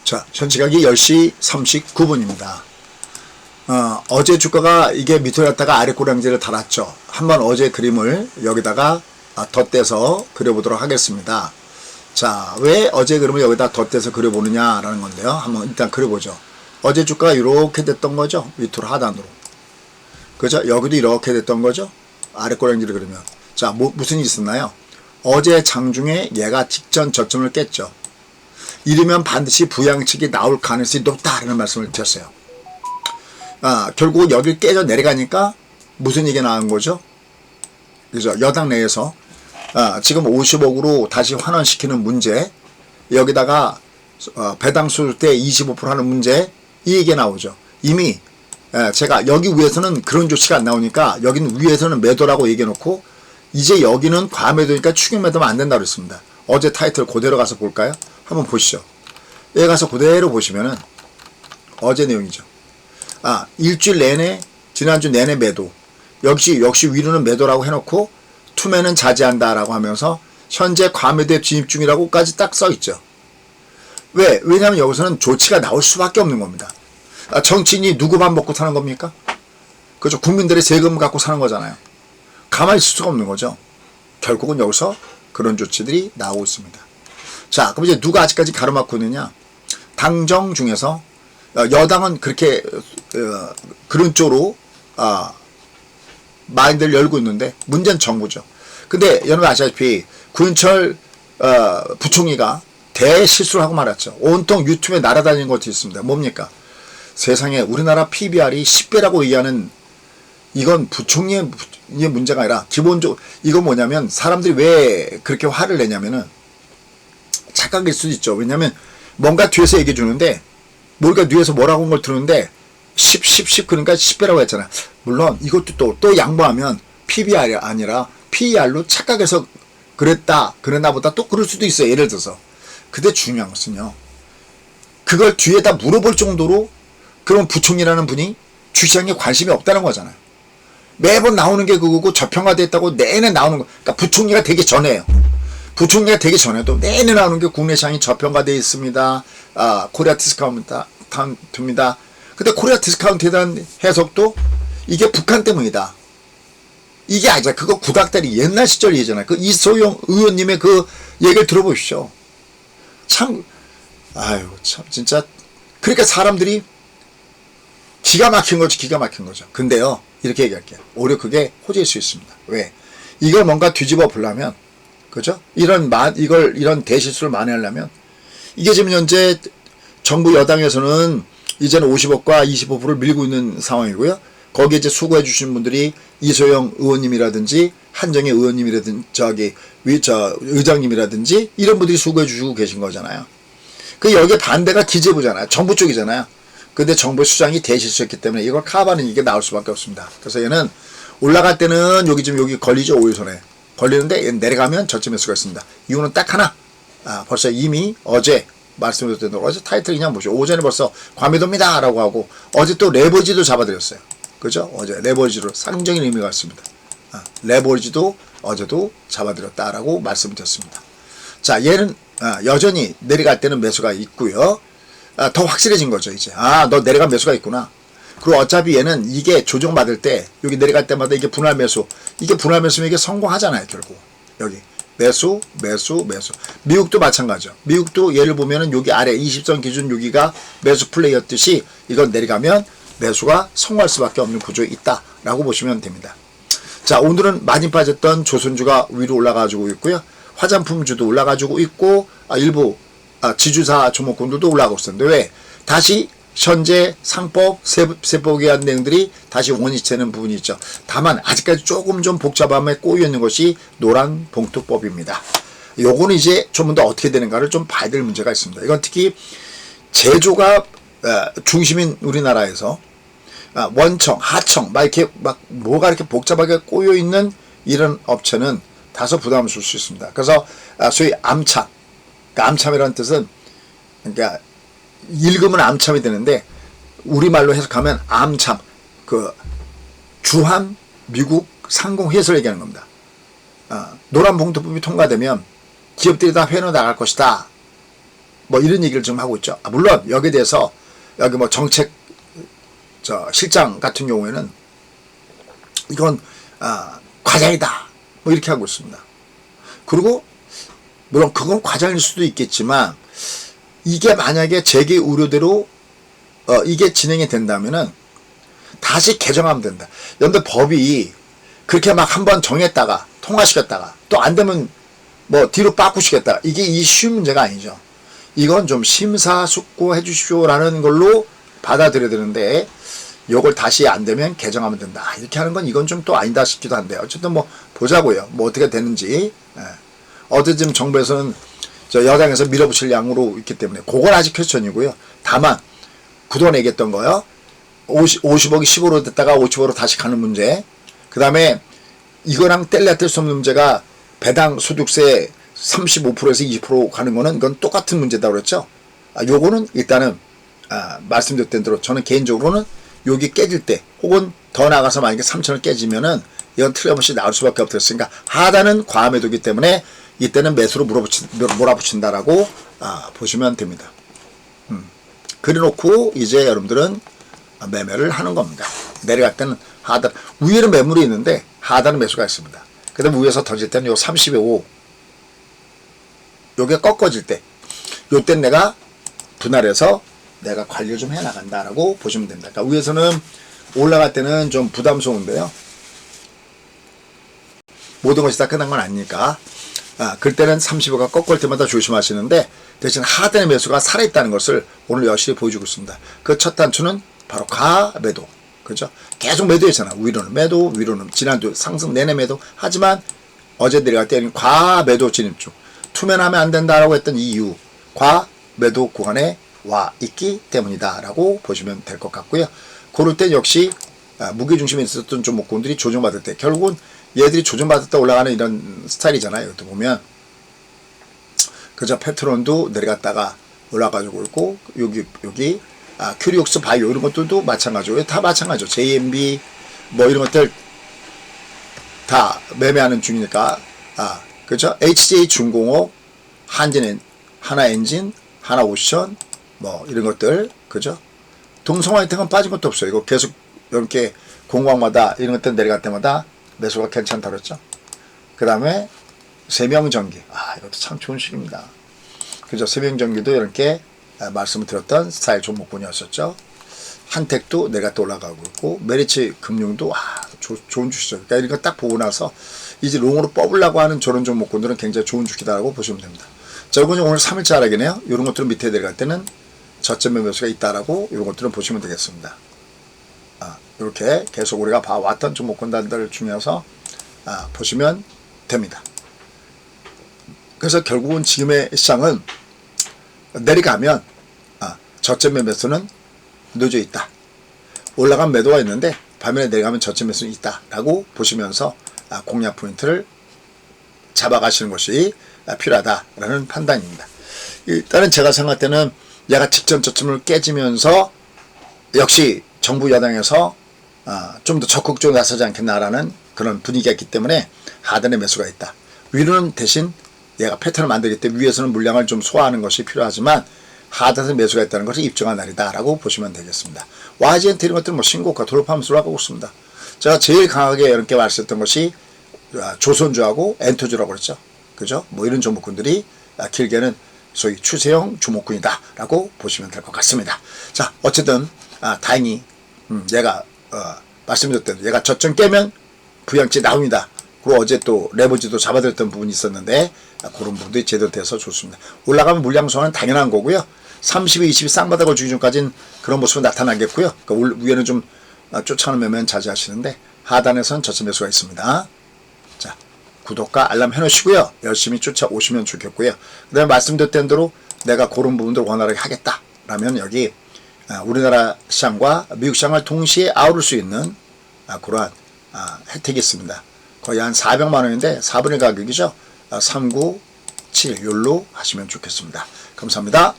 자, 현 시각이 10시 39분입니다. 어제 주가가 이게 밑으로 갔다가 아래 꼬랑지를 달았죠. 한번 어제 그림을 여기다가 덧대서 그려보도록 하겠습니다. 자, 왜 어제 그림을 여기다 덧대서 그려보느냐라는 건데요. 한번 일단 그려보죠. 어제 주가가 이렇게 됐던 거죠. 밑으로 하단으로. 그죠? 여기도 이렇게 됐던 거죠. 아래 꼬랑지를 그리면. 자, 무슨 일이 있었나요? 어제 장중에 얘가 직전 저점을 깼죠. 이러면 반드시 부양측이 나올 가능성이 높다라는 말씀을 드렸어요. 결국 여길 깨져 내려가니까 무슨 얘기가 나온 거죠? 그죠? 여당 내에서 지금 50억으로 다시 환원시키는 문제, 여기다가 배당 수술 때 25% 하는 문제, 이 얘기가 나오죠. 이미 제가 여기 위에서는 그런 조치가 안 나오니까 여기는 위에서는 매도라고 얘기해놓고 이제 여기는 과매도니까 추격 매도면 안 된다고 그랬습니다. 어제 타이틀 그대로 가서 볼까요? 한번 보시죠. 여기 가서 그대로 보시면은 어제 내용이죠. 일주일 내내, 지난주 내내 매도. 역시 위로는 매도라고 해놓고 투매는 자제한다라고 하면서 현재 과매도에 진입 중이라고까지 딱 써있죠. 왜냐하면 여기서는 조치가 나올 수밖에 없는 겁니다. 정치인이 누구 밥 먹고 사는 겁니까? 그렇죠. 국민들의 세금 갖고 사는 거잖아요. 가만히 있을 수가 없는 거죠. 결국은 여기서 그런 조치들이 나오고 있습니다. 자, 그럼 이제 누가 아직까지 가로막고 있느냐? 당정 중에서 여당은 그렇게 그런 쪽으로 마인드를 열고 있는데 문제는 정부죠. 근데 여러분 아시다시피 구윤철 부총리가 대실수를 하고 말았죠. 온통 유튜브에 날아다니는 것도 있습니다. 뭡니까? 세상에 우리나라 PBR이 10배라고 얘기하는 이건 부총리의 문제가 아니라 기본적으로 이건 뭐냐면 사람들이 왜 그렇게 화를 내냐면은 착각일 수도 있죠. 왜냐면 뭔가 뒤에서 얘기해 주는데 뭔가 뒤에서 뭐라고 한 걸 들었는데 10 그러니까 10배라고 했잖아. 물론 이것도 또 양보하면 PBR이 아니라 PER로 착각해서 그랬나 보다 또 그럴 수도 있어요. 예를 들어서. 근데 중요한 것은요. 그걸 뒤에다 물어볼 정도로 그런 부총리라는 분이 주시장에 관심이 없다는 거잖아요. 매번 나오는 게 그거고 저평가됐다고 내내 나오는 거. 그러니까 부총리가 되기 전에요. 부총리가 되기 전에도 내내 나오는 게 국내 시장이 저평가되어 있습니다. 코리아 디스카운트입니다. 근데 코리아 디스카운트에 대한 해석도 이게 북한 때문이다. 이게 아니잖아. 그거 구닥다리 옛날 시절 얘기잖아요. 그 이소영 의원님의 그 얘기를 들어보십시오. 참, 진짜. 그러니까 사람들이 기가 막힌 거죠. 근데요, 이렇게 얘기할게요. 오히려 그게 호재일 수 있습니다. 왜? 이걸 뭔가 뒤집어 보려면, 그죠? 이런 대실수를 만회하려면, 이게 지금 현재 정부 여당에서는 이제는 50억과 25%를 밀고 있는 상황이고요. 거기에 이제 수고해 주신 분들이 이소영 의원님이라든지, 한정희 의원님이라든지, 의장님이라든지, 이런 분들이 수고해 주시고 계신 거잖아요. 여기에 반대가 기재부잖아요. 정부 쪽이잖아요. 근데 정부 수장이 대실수했기 때문에 이걸 커버하는 이게 나올 수밖에 없습니다. 그래서 얘는 올라갈 때는 여기 걸리죠. 5일선에. 걸리는데 얘는 내려가면 저점일 수가 있습니다. 이유는 딱 하나. 벌써 이미 어제 말씀드렸던 대로 어제 타이틀 그냥 보시죠. 오전에 벌써 과매도입니다 라고 하고 어제 또 레버리지도 잡아드렸어요. 그죠? 어제 레버리지로 상징적인 의미가 있습니다. 레버리지도 어제도 잡아드렸다라고 말씀드렸습니다. 자, 얘는 여전히 내려갈 때는 매수가 있고요. 더 확실해진 거죠, 이제. 너 내려간 매수가 있구나. 그리고 어차피 얘는 이게 조정받을 때, 여기 내려갈 때마다 이게 분할 매수. 이게 분할 매수면 이게 성공하잖아요, 결국. 여기. 매수. 미국도 마찬가지죠. 미국도 예를 보면은 여기 아래 20선 기준 여기가 매수 플레이였듯이 이건 내려가면 매수가 성공할 수밖에 없는 구조에 있다라고 보시면 됩니다. 자, 오늘은 많이 빠졌던 조선주가 위로 올라가지고 있고요. 화장품주도 올라가지고 있고, 일부 지주사 종목군들도 올라가고 있었는데 왜? 다시 현재 상법, 세법에 대한 내용들이 다시 원위치되는 부분이 있죠. 다만 아직까지 조금 좀 복잡함에 꼬여 있는 것이 노란 봉투법입니다. 요거는 이제 좀 더 어떻게 되는가를 좀 봐야 될 문제가 있습니다. 이건 특히 제조가 중심인 우리나라에서 원청, 하청 뭐가 이렇게 복잡하게 꼬여 있는 이런 업체는 다소 부담을 줄 수 있습니다. 그래서 소위 암참, 암참이라는 뜻은 그러니까 읽으면 암참이 되는데 우리말로 해석하면 암참, 주한 미국 상공회의를 얘기하는 겁니다. 노란봉투법이 통과되면 기업들이 다 회로 나갈 것이다 뭐 이런 얘기를 좀 하고 있죠. 물론 여기에 대해서 여기 뭐 정책 실장 같은 경우에는 이건 과장이다 뭐 이렇게 하고 있습니다. 그리고 물론 그건 과장일 수도 있겠지만 이게 만약에 재계 우려대로 이게 진행이 된다면은 다시 개정하면 된다. 그런데 법이 그렇게 막 한번 정했다가 통과시켰다가 또 안 되면 뭐 뒤로 바꾸시겠다. 이게 이 쉬운 문제가 아니죠. 이건 좀 심사숙고해 주십시오라는 걸로 받아들여야 되는데 요걸 다시 안 되면 개정하면 된다. 이렇게 하는 건 이건 좀 또 아니다 싶기도 한데 어쨌든 뭐 보자고요. 뭐 어떻게 되는지. 어제 지금 정부에서는 여당에서 밀어붙일 양으로 있기 때문에 그건 아직 퀘스천이고요. 다만 그동안 얘기했던 거요. 50억이 15로 됐다가 55로 다시 가는 문제. 그 다음에 이거랑 뗄래야 뗄 수 없는 문제가 배당 소득세 35%에서 20% 가는 거는 이건 똑같은 문제다 그랬죠. 요거는 일단은 말씀드렸던 대로 저는 개인적으로는 여기 깨질 때 혹은 더 나가서 만약에 3천원 깨지면은 이건 틀림없이 나올 수밖에 없었으니까 하단은 과매도기 때문에 이때는 매수로 몰아붙인다라고 보시면 됩니다. 그래놓고 이제 여러분들은 매매를 하는 겁니다. 내려갈 때는 하단, 위에는 매물이 있는데 하단은 매수가 있습니다. 그 다음에 위에서 던질 때는 요 30에 5 요게 꺾어질 때 요땐 내가 분할해서 내가 관리를 좀 해나간다라고 보시면 됩니다. 그러니까 위에서는 올라갈 때는 좀 부담스러운데요. 모든 것이 다 끝난 건 아니니까 그때는 35가 꺾을 때마다 조심하시는데 대신 하단의 매수가 살아있다는 것을 오늘 여실히 보여주고 있습니다. 그 첫 단추는 바로 가매도. 그죠? 계속 매도했잖아. 위로는 매도, 위로는 지난주 상승 내내 매도. 하지만 어제 내려갈 때는 과매도 진입 중. 투면하면 안 된다라고 했던 이유, 과매도 구간에 와 있기 때문이다라고 보시면 될 것 같고요. 그럴 때 역시 무게중심에 있었던 종목군들이 조정받을 때 결국은 얘들이 조정받았다 올라가는 이런 스타일이잖아요. 이것도 보면 그저 페트론도 내려갔다가 올라가지고 있고 여기 큐리옥스 바이오 이런 것들도 마찬가지고 다 마찬가지죠. JMB 뭐 이런 것들 다 매매하는 중이니까 그죠? HJ 중공업, 하나엔진, 하나오션 뭐 이런 것들 그죠? 동성화이팅은 빠진 것도 없어요. 이거 계속 이렇게 공방마다 이런 것들 내려갈 때마다 매수가 괜찮다 그랬죠. 그 다음에 세명전기 이것도 참 좋은 식입니다. 그죠? 세명전기도 이렇게 말씀을 드렸던 스타일 종목군이었었죠. 한택도 내가 또 올라가고 있고 메리츠 금융도 좋은 주시죠. 그러니까 이런 거 딱 보고 나서 이제 롱으로 뽑으려고 하는 저런 종목군들은 굉장히 좋은 주기다라고 보시면 됩니다. 자, 이건 오늘 3일째 하락이네요. 이런 것들은 밑에 내려갈 때는 저점 매수가 있다라고 이런 것들은 보시면 되겠습니다. 이렇게 계속 우리가 봐왔던 종목군들 중에서 보시면 됩니다. 그래서 결국은 지금의 시장은 내려가면 저점 매수는 놓여 있다. 올라간 매도가 있는데 반면에 내려가면 저점 매수는 있다라고 보시면서 공략 포인트를 잡아가시는 것이 필요하다라는 판단입니다. 일단은 제가 생각할 때는 얘가 직전 저점을 깨지면서 역시 정부 여당에서 좀 더 적극적으로 나서지 않겠나라는 그런 분위기가 있기 때문에 하단에 매수가 있다. 위로는 대신 얘가 패턴을 만들기 때문에 위에서는 물량을 좀 소화하는 것이 필요하지만 하단에 매수가 있다는 것을 입증한 날이다라고 보시면 되겠습니다. YGNT 이런 것들은 뭐 신고가 돌파하면서 올라가고 있습니다. 제가 제일 강하게 이렇게 말씀했던 것이 조선주하고 엔터주라고 그랬죠. 그죠? 뭐 이런 종목군들이 길게는 소위 추세형 종목군이다라고 보시면 될 것 같습니다. 자, 어쨌든 다행히 얘가 말씀드렸던 얘가 저점 깨면 부양치 나옵니다. 그리고 어제 또 레버지도 잡아드렸던 부분이 있었는데 그런 부분들이 제대로 돼서 좋습니다. 올라가면 물량 소화는 당연한 거고요. 30에 20이 쌍바닥을 주기 전까지는 그런 모습은 나타나겠고요. 그러니까 위에는 좀 쫓아오는 매매는 자제하시는데 하단에서는 저점 매수가 있습니다. 자, 구독과 알람 해놓으시고요. 열심히 쫓아오시면 좋겠고요. 그 다음에 말씀드렸던 대로 내가 그런 부분들 원활하게 하겠다라면 여기 우리나라 시장과 미국 시장을 동시에 아우를 수 있는 그러한 혜택이 있습니다. 거의 한 400만 원인데 4분의 가격이죠. 397 욜로 하시면 좋겠습니다. 감사합니다.